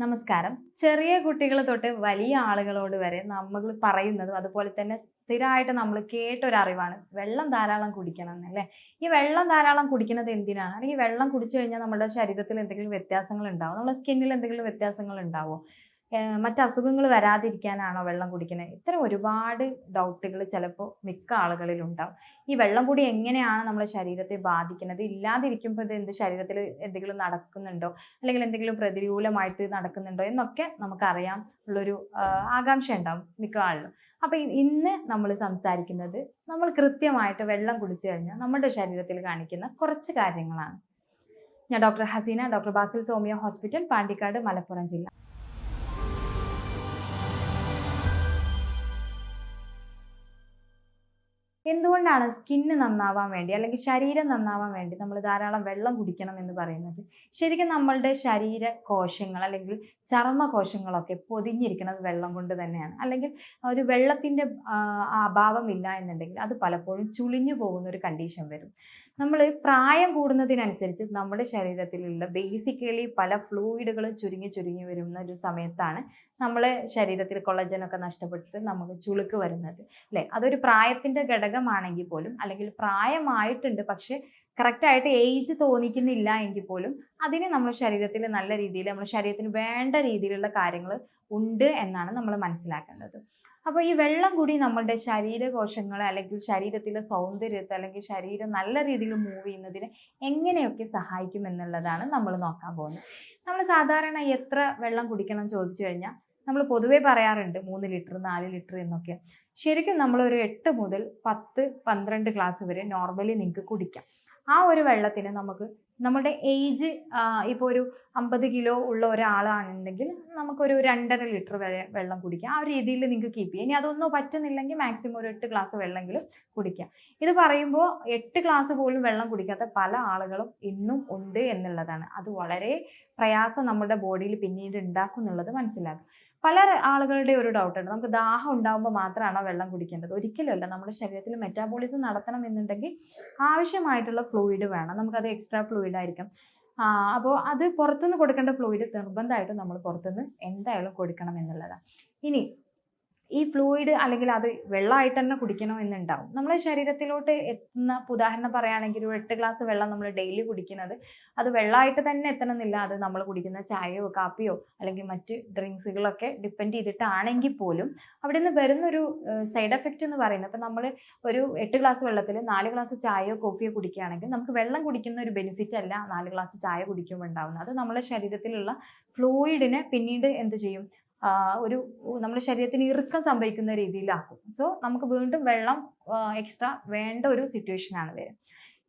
നമസ്കാരം. ചെറിയ കുട്ടികൾ തൊട്ട് വലിയ ആളുകളോട് വരെ നമ്മൾ പറയുന്നതും അതുപോലെ തന്നെ സ്ഥിരമായിട്ട് നമ്മൾ കേട്ടൊരറിവാണ് വെള്ളം ധാരാളം കുടിക്കണം എന്നല്ലേ. ഈ വെള്ളം ധാരാളം കുടിക്കുന്നത് എന്തിനാണ്? അല്ലെങ്കിൽ വെള്ളം കുടിച്ചു കഴിഞ്ഞാൽ നമ്മുടെ ശരീരത്തിൽ എന്തെങ്കിലും വ്യത്യാസങ്ങൾ ഉണ്ടാവും, നമ്മുടെ സ്കിന്നിൽ എന്തെങ്കിലും വ്യത്യാസങ്ങൾ ഉണ്ടാവോ, മറ്റ് അസുഖങ്ങൾ വരാതിരിക്കാനാണോ വെള്ളം കുടിക്കുന്നത്? ഇത്തരം ഒരുപാട് ഡൗട്ടുകൾ ചിലപ്പോൾ മിക്ക ആളുകളിലും ഉണ്ടാവും. ഈ വെള്ളം കൂടി എങ്ങനെയാണ് നമ്മുടെ ശരീരത്തെ ബാധിക്കുന്നത്? ഇല്ലാതിരിക്കുമ്പോൾ ഇത് ശരീരത്തിൽ എന്തെങ്കിലും നടക്കുന്നുണ്ടോ, അല്ലെങ്കിൽ എന്തെങ്കിലും പ്രതികൂലമായിട്ട് നടക്കുന്നുണ്ടോ എന്നൊക്കെ നമുക്കറിയാം ഉള്ളൊരു ആകാംക്ഷ ഉണ്ടാവും മിക്ക ആളിലും. അപ്പോൾ ഇന്ന് നമ്മൾ സംസാരിക്കുന്നത് നമ്മൾ കൃത്യമായിട്ട് വെള്ളം കുടിച്ചു കഴിഞ്ഞാൽ നമ്മുടെ ശരീരത്തിൽ കാണിക്കുന്ന കുറച്ച് കാര്യങ്ങളാണ്. ഞാൻ doctor Hasina, doctor Basil Somiyo hospital, Pandikkad, Malappuram ജില്ല. എന്തുകൊണ്ടാണ് സ്കിന്ന് നന്നാവാൻ വേണ്ടി അല്ലെങ്കിൽ ശരീരം നന്നാവാൻ വേണ്ടി നമ്മൾ ധാരാളം വെള്ളം കുടിക്കണം എന്ന് പറയുന്നത്? ശരിക്കും നമ്മളുടെ ശരീര കോശങ്ങൾ അല്ലെങ്കിൽ ചർമ്മകോശങ്ങളൊക്കെ പൊതിഞ്ഞിരിക്കുന്നത് വെള്ളം കൊണ്ട് തന്നെയാണ്. അല്ലെങ്കിൽ ഒരു വെള്ളത്തിൻ്റെ അഭാവമില്ല എന്നുണ്ടെങ്കിൽ അത് പലപ്പോഴും ചുളിഞ്ഞു പോകുന്ന ഒരു കണ്ടീഷൻ വരും. നമ്മൾ പ്രായം കൂടുന്നതിനനുസരിച്ച് നമ്മുടെ ശരീരത്തിലുള്ള ബേസിക്കലി പല ഫ്ലൂയിഡുകളും ചുരുങ്ങി ചുരുങ്ങി വരുന്ന ഒരു സമയത്താണ് നമ്മളെ ശരീരത്തിൽ കൊളജനൊക്കെ നഷ്ടപ്പെട്ടിട്ട് നമുക്ക് ചുളുക്ക് വരുന്നത്, അല്ലേ? അതൊരു പ്രായത്തിൻ്റെ ഘടകമാണെങ്കിൽ പോലും, അല്ലെങ്കിൽ പ്രായമായിട്ടുണ്ട് പക്ഷെ കറക്റ്റായിട്ട് ഏജ് തോന്നിക്കുന്നില്ല എങ്കിൽ പോലും അതിന് നമ്മുടെ ശരീരത്തിൽ നല്ല രീതിയിൽ നമ്മുടെ ശരീരത്തിന് വേണ്ട രീതിയിലുള്ള കാര്യങ്ങൾ ഉണ്ട് എന്നാണ് നമ്മൾ മനസ്സിലാക്കേണ്ടത്. അപ്പോൾ ഈ വെള്ളം കൂടി നമ്മളുടെ ശരീരകോശങ്ങളെ അല്ലെങ്കിൽ ശരീരത്തിലെ സൗന്ദര്യത്തെ അല്ലെങ്കിൽ ശരീരം നല്ല രീതിയിൽ മൂവ് ചെയ്യുന്നതിന് എങ്ങനെയൊക്കെ സഹായിക്കും എന്നുള്ളതാണ് നമ്മൾ നോക്കാൻ പോകുന്നത്. നമ്മൾ സാധാരണ എത്ര വെള്ളം കുടിക്കണം ചോദിച്ചു കഴിഞ്ഞാൽ നമ്മൾ പൊതുവേ പറയാറുണ്ട് 3 ലിറ്റർ 4 ലിറ്റർ എന്നൊക്കെ. ശരിക്കും നമ്മളൊരു 8 മുതൽ 10 12 ഗ്ലാസ് വരെ നോർമലി നിങ്ങൾക്ക് കുടിക്കാം. ആ ഒരു വെള്ളത്തിന് നമുക്ക് നമ്മുടെ ഏജ് ഇപ്പോൾ ഒരു 50 കിലോ ഉള്ള ഒരാളാണെന്നുണ്ടെങ്കിൽ നമുക്കൊരു 2.5 ലിറ്റർ വരെ വെള്ളം കുടിക്കാം. ആ ഒരു രീതിയിൽ നിങ്ങൾക്ക് കീപ്പ് ചെയ്യാം. ഇനി അതൊന്നും പറ്റുന്നില്ലെങ്കിൽ മാക്സിമം ഒരു 8 ഗ്ലാസ് വെള്ളമെങ്കിലും കുടിക്കാം. ഇത് പറയുമ്പോൾ 8 ഗ്ലാസ് പോലും വെള്ളം കുടിക്കാത്ത പല ആളുകളും ഇന്നും ഉണ്ട് എന്നുള്ളതാണ്. അത് വളരെ പ്രയാസം നമ്മുടെ ബോഡിയിൽ പിന്നീട് ഉണ്ടാക്കും എന്നുള്ളത് മനസ്സിലാക്കും. പല ആളുകളുടെ ഒരു ഡൗട്ടുണ്ട്, നമുക്ക് ദാഹം ഉണ്ടാകുമ്പോൾ മാത്രമാണോ വെള്ളം കുടിക്കേണ്ടത്? ഒരിക്കലുമല്ല. നമ്മുടെ ശരീരത്തിൽ മെറ്റാബോളിസം നടത്തണം എന്നുണ്ടെങ്കിൽ ആവശ്യമായിട്ടുള്ള ഫ്ലൂയിഡ് വേണം. നമുക്കത് എക്സ്ട്രാ ഫ്ലൂയിഡ് ആയിരിക്കും. അപ്പോൾ അത് പുറത്തുനിന്ന് കൊടുക്കേണ്ട ഫ്ലൂയിഡ് നിർബന്ധമായിട്ടും നമ്മൾ പുറത്തുനിന്ന് എന്തായാലും കൊടുക്കണം എന്നുള്ളതാണ്. ഇനി ഈ ഫ്ലൂയിഡ് അല്ലെങ്കിൽ അത് വെള്ളമായിട്ട് തന്നെ കുടിക്കണോ എന്നുണ്ടാവും. നമ്മുടെ ശരീരത്തിലോട്ട് എത്തുന്ന, ഉദാഹരണം പറയുകയാണെങ്കിൽ ഒരു 8 ഗ്ലാസ് വെള്ളം നമ്മൾ ഡെയിലി കുടിക്കുന്നത് അത് വെള്ളമായിട്ട് തന്നെ എത്തണമെന്നില്ല. അത് നമ്മൾ കുടിക്കുന്ന ചായയോ കാപ്പിയോ അല്ലെങ്കിൽ മറ്റ് ഡ്രിങ്ക്സുകളൊക്കെ ഡിപ്പെൻഡ് ചെയ്തിട്ടാണെങ്കിൽ പോലും അവിടെ നിന്ന് വരുന്നൊരു സൈഡ് എഫക്റ്റ് എന്ന് പറയുന്നത്, അപ്പോൾ നമ്മൾ ഒരു 8 ഗ്ലാസ് വെള്ളത്തിൽ 4 ഗ്ലാസ് ചായയോ കോഫിയോ കുടിക്കുകയാണെങ്കിൽ നമുക്ക് വെള്ളം കുടിക്കുന്ന ഒരു ബെനിഫിറ്റ് അല്ല 4 ഗ്ലാസ് ചായ കുടിക്കുമ്പോൾ ഉണ്ടാകുന്നത്. അത് നമ്മുടെ ശരീരത്തിലുള്ള ഫ്ലൂയിഡിനെ പിന്നീട് എന്ത് ചെയ്യും, ഒരു നമ്മുടെ ശരീരത്തിന് ഇറുക്കം സംഭവിക്കുന്ന രീതിയിലാക്കും. സോ നമുക്ക് വീണ്ടും വെള്ളം എക്സ്ട്രാ വേണ്ട ഒരു സിറ്റുവേഷനാണ് വരിക.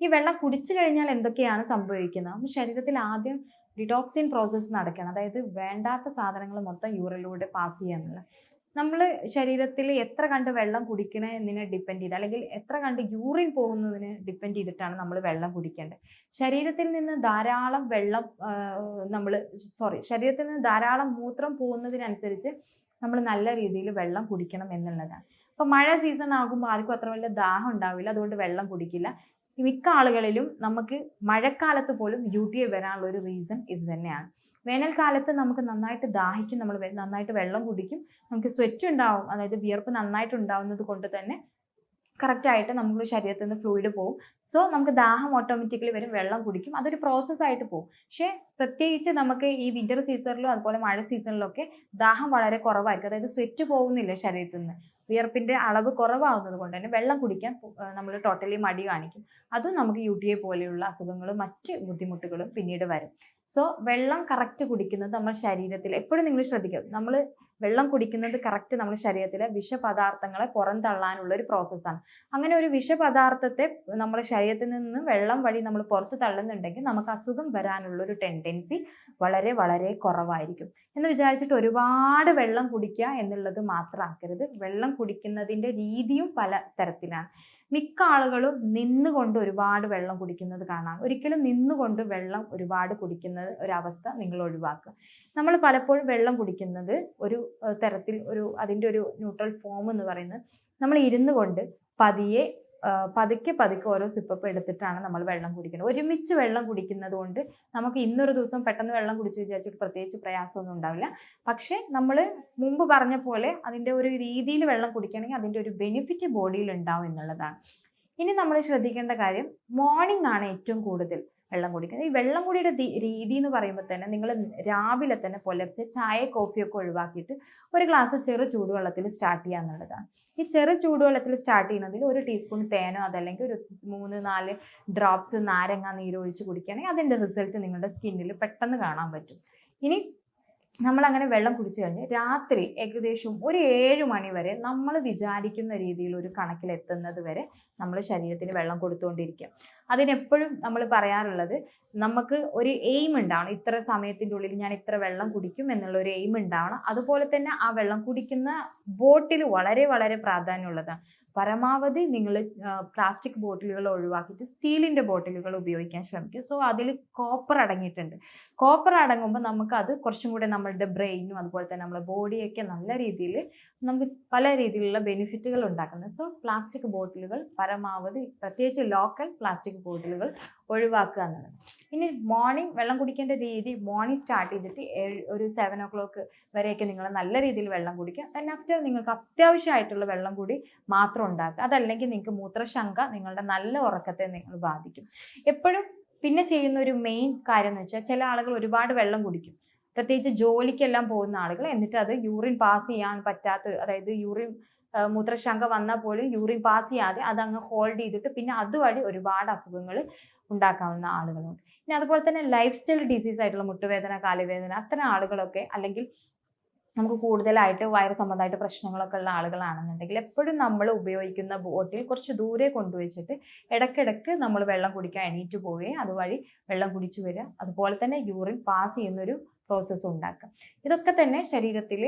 ഈ വെള്ളം കുടിച്ചു കഴിഞ്ഞാൽ എന്തൊക്കെയാണ് സംഭവിക്കുന്നത്? നമ്മുടെ ശരീരത്തിൽ ആദ്യം ഡിറ്റോക്സിൻ പ്രോസസ്സ് നടക്കണം. അതായത് വേണ്ടാത്ത സാധനങ്ങൾ മൊത്തം യൂറിനിലൂടെ പാസ് ചെയ്യുക എന്നുള്ളത്. നമ്മൾ ശരീരത്തിൽ എത്ര കണ്ട് വെള്ളം കുടിക്കണേ എന്നതിനെ ഡിപ്പെൻഡ് ചെയ്ത്, അല്ലെങ്കിൽ എത്ര കണ്ട് യൂറിൻ പോകുന്നതിന് ഡിപ്പെൻഡ് ചെയ്തിട്ടാണ് നമ്മൾ വെള്ളം കുടിക്കേണ്ടത്. ശരീരത്തിൽ നിന്ന് ധാരാളം വെള്ളം ശരീരത്തിൽ നിന്ന് ധാരാളം മൂത്രം പോകുന്നതിനനുസരിച്ച് നമ്മൾ നല്ല രീതിയിൽ വെള്ളം കുടിക്കണം എന്നുള്ളതാണ്. അപ്പോൾ മഴ സീസൺ ആകുമ്പോൾ ആർക്കും അത്ര വലിയ ദാഹം ഉണ്ടാവില്ല, അതുകൊണ്ട് വെള്ളം കുടിക്കില്ല. മിക്ക ആളുകളിലും നമുക്ക് മഴക്കാലത്ത് പോലും UTI വരാനുള്ള ഒരു റീസൺ ഇത് തന്നെയാണ്. വേനൽക്കാലത്ത് നമുക്ക് നന്നായിട്ട് ദാഹിക്കും, നമ്മൾ നന്നായിട്ട് വെള്ളം കുടിക്കും, നമുക്ക് സ്വെറ്റ് ഉണ്ടാവും, അതായത് വിയർപ്പ് നന്നായിട്ട് ഉണ്ടാവുന്നത് കൊണ്ട് തന്നെ കറക്റ്റായിട്ട് നമ്മുടെ ശരീരത്തിൽ നിന്ന് ഫ്ലൂയിഡ് പോകും. സോ നമുക്ക് ദാഹം ഓട്ടോമാറ്റിക്കലി വരും, വെള്ളം കുടിക്കും, അതൊരു പ്രോസസ്സായിട്ട് പോകും. പക്ഷേ പ്രത്യേകിച്ച് നമുക്ക് ഈ വിൻ്റർ സീസണിലും അതുപോലെ മഴ സീസണിലൊക്കെ ദാഹം വളരെ കുറവായിരിക്കും. അതായത് സ്വെറ്റ് പോകുന്നില്ല ശരീരത്തിൽ നിന്ന്, വിയർപ്പിൻ്റെ അളവ് കുറവാകുന്നത് കൊണ്ട് തന്നെ വെള്ളം കുടിക്കാൻ നമ്മൾ ടോട്ടലി മടി കാണിക്കും. അതും നമുക്ക് UTI പോലെയുള്ള അസുഖങ്ങളും മറ്റ് ബുദ്ധിമുട്ടുകളും പിന്നീട് വരും. സോ വെള്ളം കറക്റ്റ് കുടിക്കുന്നത് നമ്മുടെ ശരീരത്തിൽ എപ്പോഴും നിങ്ങൾ ശ്രദ്ധിക്കുക, നമ്മൾ വെള്ളം കുടിക്കുന്നത് കറക്റ്റ് നമ്മുടെ ശരീരത്തിലെ വിഷപദാർത്ഥങ്ങളെ പുറന്തള്ളാനുള്ള ഒരു പ്രോസസ്സാണ്. അങ്ങനെ ഒരു വിഷപദാർത്ഥത്തെ നമ്മുടെ ശരീരത്തിൽ നിന്ന് വെള്ളം വഴി നമ്മൾ പുറത്ത് തള്ളുന്നുണ്ടെങ്കിൽ നമുക്ക് അസുഖം വരാനുള്ള ഒരു ടെൻഡൻസി വളരെ വളരെ കുറവായിരിക്കും. എന്ന് വിചാരിച്ചിട്ട് ഒരുപാട് വെള്ളം കുടിക്കുക എന്നുള്ളത് മാത്രമാക്കരുത്. വെള്ളം കുടിക്കുന്നതിൻ്റെ രീതിയും പല തരത്തിലാണ്. മിക്ക ആളുകളും നിന്നുകൊണ്ട് ഒരുപാട് വെള്ളം കുടിക്കുന്നത് കാണാം. ഒരിക്കലും നിന്നുകൊണ്ട് വെള്ളം ഒരുപാട് കുടിക്കുന്ന ഒരവസ്ഥ നിങ്ങൾ ഒഴിവാക്കുക. നമ്മൾ പലപ്പോഴും വെള്ളം കുടിക്കുന്നത് ഒരു തരത്തിൽ അതിൻ്റെ ഒരു ന്യൂട്രൽ ഫോം എന്ന് പറയുന്നത് നമ്മൾ ഇരുന്നു കൊണ്ട് പതിയെ പതുക്കെ പതുക്കെ ഓരോ സിപ്പപ്പ് എടുത്തിട്ടാണ് നമ്മൾ വെള്ളം കുടിക്കുന്നത്. ഒരുമിച്ച് വെള്ളം കുടിക്കുന്നത് കൊണ്ട് നമുക്ക് ഇന്നൊരു ദിവസം പെട്ടെന്ന് വെള്ളം കുടിച്ച് വിചാരിച്ചിട്ട് പ്രത്യേകിച്ച് പ്രയാസമൊന്നും ഉണ്ടാവില്ല. പക്ഷേ നമ്മൾ മുമ്പ് പറഞ്ഞ പോലെ അതിൻ്റെ ഒരു രീതിയിൽ വെള്ളം കുടിക്കുകയാണെങ്കിൽ അതിൻ്റെ ഒരു ബെനിഫിറ്റ് ബോഡിയിൽ ഉണ്ടാവും എന്നുള്ളതാണ്. ഇനി നമ്മൾ ശ്രദ്ധിക്കേണ്ട കാര്യം, മോർണിംഗ് ആണ് ഏറ്റവും കൂടുതൽ വെള്ളം കുടിക്കുന്നത്. ഈ വെള്ളം കുടിയുടെ രീതി എന്ന് പറയുമ്പോൾ തന്നെ നിങ്ങൾ രാവിലെ തന്നെ പുലർച്ചെ ചായ കോഫിയൊക്കെ ഒഴിവാക്കിയിട്ട് ഒരു ഗ്ലാസ് ചെറു ചൂടുവെള്ളത്തിൽ സ്റ്റാർട്ട് ചെയ്യുക എന്നുള്ളതാണ്. ഈ ചെറു ചൂടുവെള്ളത്തിൽ സ്റ്റാർട്ട് ചെയ്യുന്നതിൽ ഒരു ടീസ്പൂൺ തേനോ അതല്ലെങ്കിൽ ഒരു 3-4 ഡ്രോപ്സ് നാരങ്ങ നീര് ഒഴിച്ച് കുടിക്കുകയാണെങ്കിൽ അതിൻ്റെ റിസൾട്ട് നിങ്ങളുടെ സ്കിന്നിൽ പെട്ടെന്ന് കാണാൻ പറ്റും. ഇനി നമ്മളങ്ങനെ വെള്ളം കുടിച്ചു കഴിഞ്ഞ് രാത്രി ഏകദേശം ഒരു 7 മണി വരെ നമ്മൾ വിചാരിക്കുന്ന രീതിയിൽ ഒരു കണക്കിലെത്തുന്നത് വരെ നമ്മൾ ശരീരത്തിന് വെള്ളം കൊടുത്തുകൊണ്ടിരിക്കുക. അതിനെപ്പോഴും നമ്മൾ പറയാറുള്ളത്, നമുക്ക് ഒരു എയിം ഉണ്ടാവണം, ഇത്ര സമയത്തിൻ്റെ ഉള്ളിൽ ഞാൻ ഇത്ര വെള്ളം കുടിക്കും എന്നുള്ള ഒരു എയിം ഉണ്ടാവണം. അതുപോലെ തന്നെ ആ വെള്ളം കുടിക്കുന്ന ബോട്ടിൽ വളരെ വളരെ പ്രാധാന്യമുള്ളതാണ്. പരമാവധി നിങ്ങൾ പ്ലാസ്റ്റിക് ബോട്ടിലുകൾ ഒഴിവാക്കിയിട്ട് സ്റ്റീലിൻ്റെ ബോട്ടിലുകൾ ഉപയോഗിക്കാൻ ശ്രമിക്കുക. സോ അതിൽ കോപ്പർ അടങ്ങിയിട്ടുണ്ട്. കോപ്പർ അടങ്ങുമ്പോൾ നമുക്കത് കുറച്ചും കൂടെ നമ്മളുടെ ബ്രെയിനും അതുപോലെ തന്നെ നമ്മുടെ ബോഡിയൊക്കെ നല്ല രീതിയിൽ നമുക്ക് പല രീതിയിലുള്ള ബെനിഫിറ്റുകൾ ഉണ്ടാക്കുന്നത്. സോ പ്ലാസ്റ്റിക് ബോട്ടിലുകൾ പരമാവധി, പ്രത്യേകിച്ച് ലോക്കൽ പ്ലാസ്റ്റിക് ബോട്ടിലുകൾ ഒഴിവാക്കുക എന്നുള്ളത്. ഇനി മോർണിംഗ് വെള്ളം കുടിക്കേണ്ട രീതി, മോർണിംഗ് സ്റ്റാർട്ട് ചെയ്തിട്ട് ഒരു 7 o'clock വരെയൊക്കെ നിങ്ങൾ നല്ല രീതിയിൽ വെള്ളം കുടിക്കുക. ദെൻ ആഫ്റ്റർ നിങ്ങൾക്ക് അത്യാവശ്യമായിട്ടുള്ള വെള്ളം കൂടി മാത്രം ഉണ്ടാക്കുക. അതല്ലെങ്കിൽ നിങ്ങൾക്ക് മൂത്രശങ്ക നിങ്ങളുടെ നല്ല ഉറക്കത്തെ നിങ്ങൾ ബാധിക്കും. എപ്പോഴും പിന്നെ ചെയ്യുന്ന ഒരു മെയിൻ കാര്യം എന്ന് വെച്ചാൽ, ചില ആളുകൾ ഒരുപാട് വെള്ളം കുടിക്കും, പ്രത്യേകിച്ച് ജോലിക്കെല്ലാം പോകുന്ന ആളുകൾ, എന്നിട്ട് അത് യൂറിൻ പാസ് ചെയ്യാൻ പറ്റാത്ത, അതായത് മൂത്രശങ്ക വന്നാൽ പോലും യൂറിൻ പാസ് ചെയ്യാതെ അതങ്ങ് ഹോൾഡ് ചെയ്തിട്ട് പിന്നെ അതുവഴി ഒരുപാട് അസുഖങ്ങൾ ഉണ്ടാക്കാവുന്ന ആളുകളുണ്ട്. ഇനി അതുപോലെ തന്നെ ലൈഫ് സ്റ്റൈൽ ഡിസീസ് ആയിട്ടുള്ള മുട്ടുവേദന, കാലുവേദന, അത്തരം ആളുകളൊക്കെ, അല്ലെങ്കിൽ നമുക്ക് കൂടുതലായിട്ട് വയറ് സംബന്ധമായിട്ട് പ്രശ്നങ്ങളൊക്കെ ഉള്ള ആളുകളാണെന്നുണ്ടെങ്കിൽ എപ്പോഴും നമ്മൾ ഉപയോഗിക്കുന്ന ബോട്ടിൽ കുറച്ച് ദൂരെ കൊണ്ടുവച്ചിട്ട് ഇടയ്ക്കിടയ്ക്ക് നമ്മൾ വെള്ളം കുടിക്കാൻ എണീറ്റ് പോവുകയും അതുവഴി വെള്ളം കുടിച്ചു വരിക, അതുപോലെ തന്നെ യൂറിൻ പാസ് ചെയ്യുന്നൊരു പ്രോസസ്സ് ഉണ്ടാക്കുക. ഇതൊക്കെ തന്നെ ശരീരത്തിൽ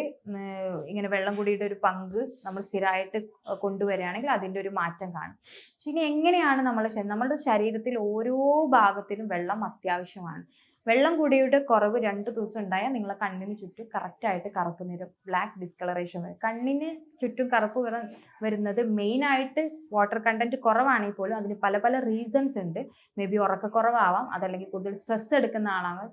ഇങ്ങനെ വെള്ളം കുടിയുടെ ഒരു പങ്ക് നമ്മൾ സ്ഥിരമായിട്ട് കൊണ്ടുവരികയാണെങ്കിൽ അതിൻ്റെ ഒരു മാറ്റം കാണും. പക്ഷെ ഇനി എങ്ങനെയാണ് നമ്മളുടെ ശരീരത്തിൽ ഓരോ ഭാഗത്തിനും വെള്ളം അത്യാവശ്യമാണ്. വെള്ളം കുടിയുടെ കുറവ് 2 ദിവസം ഉണ്ടായാൽ നിങ്ങളെ കണ്ണിന് ചുറ്റും കറക്റ്റായിട്ട് കറുപ്പ് നിறம், ബ്ലാക്ക് ഡിസ്കളറേഷൻ വരും. കണ്ണിന് ചുറ്റും കറുപ്പ് വരുന്നത് മെയിനായിട്ട് വാട്ടർ കണ്ടന്റ് കുറവാണെങ്കിൽ പോലും അതിന് പല പല റീസൺസ് ഉണ്ട്. മേ ബി ഉറക്കക്കുറവാവാം, അതല്ലെങ്കിൽ കൂടുതൽ സ്ട്രെസ് എടുക്കുന്ന ആളാവാം,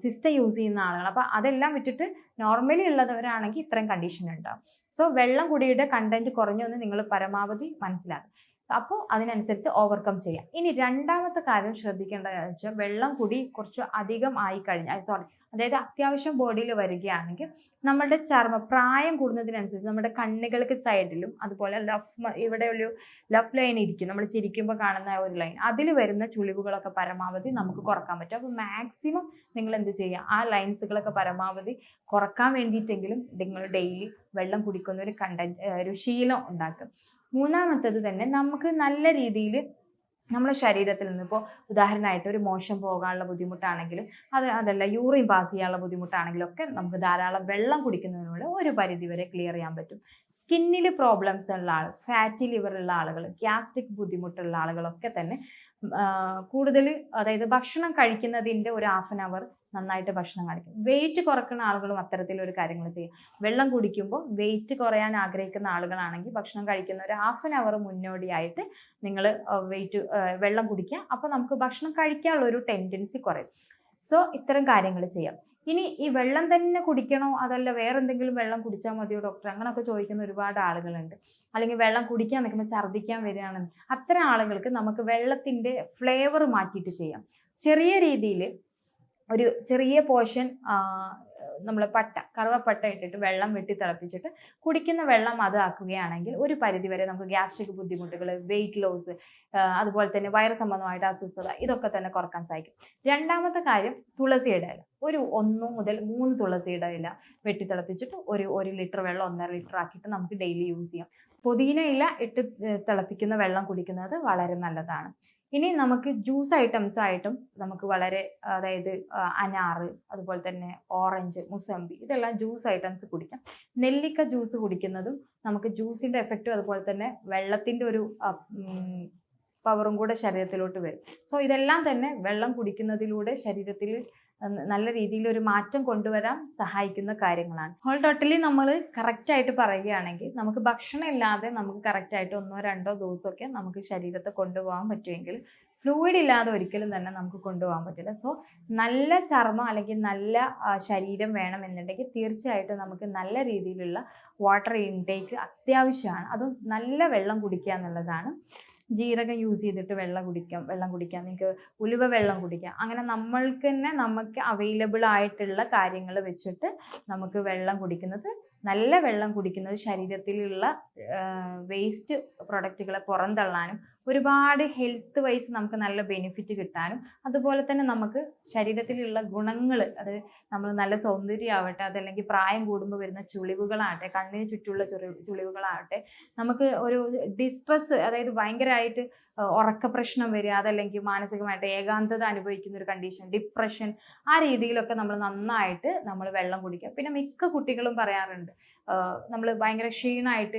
സിസ്റ്റം യൂസ് ചെയ്യുന്ന ആളുകൾ. അപ്പോൾ അതെല്ലാം വിട്ടിട്ട് നോർമലി ഉള്ളവരാണെങ്കിൽ ഇത്രയും കണ്ടീഷൻ ഉണ്ടാവും. സോ വെള്ളം കുടിയുടെ കണ്ടന്റ് കുറഞ്ഞൊന്ന് നിങ്ങൾ പരമാവധി മനസ്സിലാക്കുക. അപ്പോൾ അതിനനുസരിച്ച് ഓവർകം ചെയ്യാം. ഇനി രണ്ടാമത്തെ കാര്യം ശ്രദ്ധിക്കേണ്ടതെന്ന് വെച്ചാൽ, വെള്ളം കുടി കുറച്ച് അധികം ആയിക്കഴിഞ്ഞാൽ, അതായത് അത്യാവശ്യം ബോഡിയിൽ വരികയാണെങ്കിൽ നമ്മുടെ പ്രായം കൂടുന്നതിനനുസരിച്ച് നമ്മുടെ കണ്ണുകൾക്ക് സൈഡിലും അതുപോലെ ഇവിടെ ഒരു ലഫ് ലൈൻ ഇരിക്കും, നമ്മൾ ചിരിക്കുമ്പോൾ കാണുന്ന ഒരു ലൈൻ, അതിൽ വരുന്ന ചുളിവുകളൊക്കെ പരമാവധി നമുക്ക് കുറക്കാൻ പറ്റും. അപ്പോൾ മാക്സിമം നിങ്ങൾ എന്ത് ചെയ്യുക, ആ ലൈൻസുകളൊക്കെ പരമാവധി കുറക്കാൻ വേണ്ടിയിട്ടെങ്കിലും നിങ്ങൾ ഡെയിലി വെള്ളം കുടിക്കുന്ന ഒരു ശീലം ഉണ്ടാക്കും. മൂന്നാമത്തേത് തന്നെ, നമുക്ക് നല്ല രീതിയിൽ നമ്മുടെ ശരീരത്തിൽ നിന്ന്, ഇപ്പോൾ ഉദാഹരണമായിട്ട് ഒരു മോശം പോകാനുള്ള ബുദ്ധിമുട്ടാണെങ്കിലും അതല്ല യൂറിൻ പാസ് ചെയ്യാനുള്ള ബുദ്ധിമുട്ടാണെങ്കിലും ഒക്കെ നമുക്ക് ധാരാളം വെള്ളം കുടിക്കുന്നതിനുള്ള ഒരു പരിധി വരെ ക്ലിയർ ചെയ്യാൻ പറ്റും. സ്കിന്നിൽ പ്രോബ്ലംസ് ഉള്ള ആൾ, ഫാറ്റി ലിവർ ഉള്ള ആളുകൾ, ഗ്യാസ്ട്രിക് ബുദ്ധിമുട്ടുള്ള ആളുകളൊക്കെ തന്നെ കൂടുതൽ, അതായത് ഭക്ഷണം കഴിക്കുന്നതിൻ്റെ ഒരു 1/2 hour നന്നായിട്ട് ഭക്ഷണം കഴിക്കും. വെയിറ്റ് കുറക്കുന്ന ആളുകളും അത്തരത്തിലൊരു കാര്യങ്ങൾ ചെയ്യും. വെള്ളം കുടിക്കുമ്പോൾ വെയിറ്റ് കുറയാൻ ആഗ്രഹിക്കുന്ന ആളുകളാണെങ്കിൽ ഭക്ഷണം കഴിക്കുന്ന ഒരു 1/2 hour മുന്നോടിയായിട്ട് നിങ്ങൾ വെള്ളം കുടിക്കുക. അപ്പോൾ നമുക്ക് ഭക്ഷണം കഴിക്കാനുള്ള ഒരു ടെൻഡൻസി കുറയും. സോ ഇത്തരം കാര്യങ്ങൾ ചെയ്യാം. ഇനി ഈ വെള്ളം തന്നെ കുടിക്കണോ, അതല്ല വേറെ എന്തെങ്കിലും വെള്ളം കുടിച്ചാൽ മതിയോ ഡോക്ടർ, അങ്ങനെയൊക്കെ ചോദിക്കുന്ന ഒരുപാട് ആളുകളുണ്ട്. അല്ലെങ്കിൽ വെള്ളം കുടിക്കാൻ നിൽക്കുമ്പോൾ ഛർദ്ദിക്കാൻ വരികയാണ്, അത്തരം ആളുകൾക്ക് നമുക്ക് വെള്ളത്തിൻ്റെ ഫ്ലേവർ മാറ്റിയിട്ട് ചെയ്യാം. ചെറിയ രീതിയിൽ ഒരു ചെറിയ പോർഷൻ നമ്മൾ കറുവപ്പട്ട ഇട്ടിട്ട് വെള്ളം വെട്ടി തിളപ്പിച്ചിട്ട് കുടിക്കുന്ന വെള്ളം അത് ആക്കുകയാണെങ്കിൽ ഒരു പരിധിവരെ നമുക്ക് ഗ്യാസ്ട്രിക് ബുദ്ധിമുട്ടുകൾ, വെയിറ്റ് ലോസ്, അതുപോലെ തന്നെ വയറ് സംബന്ധമായിട്ട് അസ്വസ്ഥത, ഇതൊക്കെ തന്നെ കുറക്കാൻ സാധിക്കും. രണ്ടാമത്തെ കാര്യം, തുളസിയുടെ ഇല, ഒരു 1 മുതൽ 3 തുളസിയുടെ ഇല വെട്ടി തിളപ്പിച്ചിട്ട് ഒരു 1 ലിറ്റർ വെള്ളം 1.5 ലിറ്റർ ആക്കിയിട്ട് നമുക്ക് ഡെയിലി യൂസ് ചെയ്യാം. പുതിന ഇല ഇട്ട് തിളപ്പിക്കുന്ന വെള്ളം കുടിക്കുന്നത് വളരെ നല്ലതാണ്. ഇനി നമുക്ക് ജ്യൂസ് ഐറ്റംസ് ആയിട്ടും നമുക്ക് വളരെ, അതായത് അനാറ്, അതുപോലെ തന്നെ ഓറഞ്ച്, മുസമ്പി, ഇതെല്ലാം ജ്യൂസ് ഐറ്റംസ് കുടിക്കാം. നെല്ലിക്ക ജ്യൂസ് കുടിക്കുന്നതും നമുക്ക് ജ്യൂസിൻ്റെ എഫക്റ്റും അതുപോലെ തന്നെ വെള്ളത്തിൻ്റെ ഒരു പവറും കൂടെ ശരീരത്തിലോട്ട് വരും. സോ ഇതെല്ലാം തന്നെ വെള്ളം കുടിക്കുന്നതിലൂടെ ശരീരത്തിൽ നല്ല രീതിയിൽ ഒരു മാറ്റം കൊണ്ടുവരാൻ സഹായിക്കുന്ന കാര്യങ്ങളാണ്. ഹോൾ ടോട്ടലി നമ്മൾ കറക്റ്റായിട്ട് പറയുകയാണെങ്കിൽ നമുക്ക് ഭക്ഷണം ഇല്ലാതെ നമുക്ക് കറക്റ്റായിട്ട് 1-2 ദിവസമൊക്കെ നമുക്ക് ശരീരത്തെ കൊണ്ടുപോകാൻ പറ്റുമെങ്കിൽ ഫ്ലൂയിഡ് ഇല്ലാതെ ഒരിക്കലും തന്നെ നമുക്ക് കൊണ്ടുപോകാൻ പറ്റില്ല. സോ നല്ല ചർമ്മം അല്ലെങ്കിൽ നല്ല ശരീരം വേണമെന്നുണ്ടെങ്കിൽ തീർച്ചയായിട്ടും നമുക്ക് നല്ല രീതിയിലുള്ള വാട്ടർ ഇൻടേക്ക് അത്യാവശ്യമാണ്. അതും നല്ല വെള്ളം കുടിക്കുക എന്നുള്ളതാണ്. ജീരകം യൂസ് ചെയ്തിട്ട് വെള്ളം കുടിക്കാം, നിങ്ങൾക്ക് ഉലുവ വെള്ളം കുടിക്കാം. അങ്ങനെ നമ്മൾക്ക് തന്നെ നമുക്ക് അവൈലബിൾ ആയിട്ടുള്ള കാര്യങ്ങൾ വെച്ചിട്ട് നമുക്ക് വെള്ളം കുടിക്കുന്നത്, നല്ല വെള്ളം കുടിക്കുന്നത് ശരീരത്തിലുള്ള വേസ്റ്റ് പ്രൊഡക്റ്റുകളെ പുറന്തള്ളാനും ഒരുപാട് ഹെൽത്ത് വൈസ് നമുക്ക് നല്ല ബെനിഫിറ്റ് കിട്ടാനും അതുപോലെ തന്നെ നമുക്ക് ശരീരത്തിലുള്ള ഗുണങ്ങൾ, അത് നമ്മൾ നല്ല സൗന്ദര്യമാവട്ടെ, അതല്ലെങ്കിൽ പ്രായം കൂടുമ്പോൾ വരുന്ന ചുളിവുകളാകട്ടെ, കണ്ണിന് ചുറ്റുമുള്ള ചുളിവുകളാകട്ടെ, നമുക്ക് ഒരു ഡിസ്ട്രെസ്, അതായത് ഭയങ്കരമായിട്ട് ഉറക്ക പ്രശ്നം വരിക, അതല്ലെങ്കിൽ മാനസികമായിട്ട് ഏകാന്തത അനുഭവിക്കുന്ന ഒരു കണ്ടീഷൻ, ഡിപ്രഷൻ, ആ രീതിയിലൊക്കെ നമ്മൾ നന്നായിട്ട് നമ്മൾ വെള്ളം കുടിക്കുക. പിന്നെ മിക്ക കുട്ടികളും പറയാറുണ്ട് നമ്മൾ ഭയങ്കര ക്ഷീണമായിട്ട്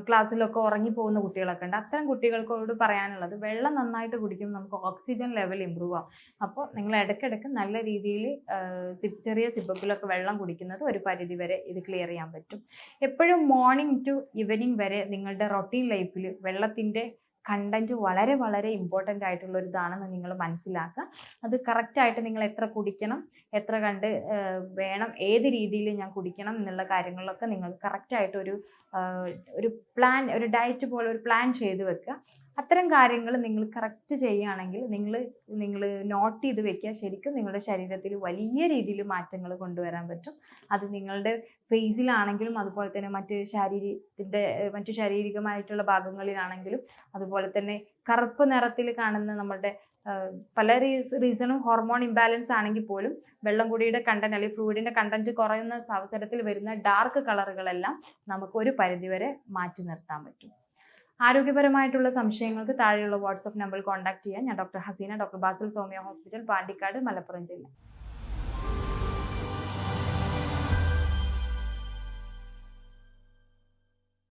ക്ലാസ്സിലൊക്കെ ഉറങ്ങിപ്പോകുന്ന കുട്ടികളൊക്കെ ഉണ്ട്. അത്തരം കുട്ടികൾക്കോട് പറയാനുള്ളത് വെള്ളം നന്നായിട്ട് കുടിക്കുമ്പോൾ നമുക്ക് ഓക്സിജൻ ലെവൽ ഇമ്പ്രൂവ് ആവും. അപ്പോൾ നിങ്ങൾ ഇടയ്ക്കിടയ്ക്ക് നല്ല രീതിയിൽ ചെറിയ സിപ്പപ്പിലൊക്കെ വെള്ളം കുടിക്കുന്നത് ഒരു പരിധി വരെ ഇത് ക്ലിയർ ചെയ്യാൻ പറ്റും. എപ്പോഴും മോർണിംഗ് ടു ഈവനിങ് വരെ നിങ്ങളുടെ റൊട്ടീൻ ലൈഫിൽ വെള്ളത്തിൻ്റെ കണ്ടൻറ്റ് വളരെ വളരെ ഇമ്പോർട്ടൻ്റ് ആയിട്ടുള്ള ഒരു ഇതാണെന്ന് നിങ്ങൾ മനസ്സിലാക്കുക. അത് കറക്റ്റായിട്ട് നിങ്ങൾ എത്ര കുടിക്കണം, എത്ര കണ്ട് വേണം, ഏത് രീതിയിൽ ഞാൻ കുടിക്കണം എന്നുള്ള കാര്യങ്ങളിലൊക്കെ നിങ്ങൾ കറക്റ്റായിട്ട് ഒരു പ്ലാൻ, ഒരു ഡയറ്റ് പോലെ ഒരു പ്ലാൻ ചെയ്ത് വെക്കുക. അത്തരം കാര്യങ്ങൾ നിങ്ങൾ കറക്റ്റ് ചെയ്യുകയാണെങ്കിൽ നിങ്ങൾ നോട്ട് ചെയ്ത് വെക്കുക. ശരിക്കും നിങ്ങളുടെ ശരീരത്തിൽ വലിയ രീതിയിൽ മാറ്റങ്ങൾ കൊണ്ടുവരാൻ പറ്റും. അത് നിങ്ങളുടെ ഫേസിലാണെങ്കിലും അതുപോലെ തന്നെ മറ്റ് ശാരീരികമായിട്ടുള്ള ഭാഗങ്ങളിലാണെങ്കിലും, അതുപോലെ തന്നെ കറുപ്പ് നിറത്തിൽ കാണുന്ന നമ്മുടെ പല റീസണും ഹോർമോൺ ഇംബാലൻസ് ആണെങ്കിൽ പോലും വെള്ളം കൂടിയുടെ കണ്ടന്റ് അല്ലെങ്കിൽ ഫ്ലൂയിഡിൻ്റെ കണ്ടന്റ് കുറയുന്ന അവസരത്തിൽ വരുന്ന ഡാർക്ക് കളറുകളെല്ലാം നമുക്ക് ഒരു പരിധിവരെ മാറ്റി നിർത്താൻ പറ്റും. ആരോഗ്യപരമായിട്ടുള്ള സംശയങ്ങൾക്ക് താഴെയുള്ള വാട്സപ്പ് നമ്പറിൽ കോൺടാക്ട് ചെയ്യാൻ. ഞാൻ doctor Hasina, doctor Basil സോമിയ hospital, Pandikkad, Malappuram ജില്ല.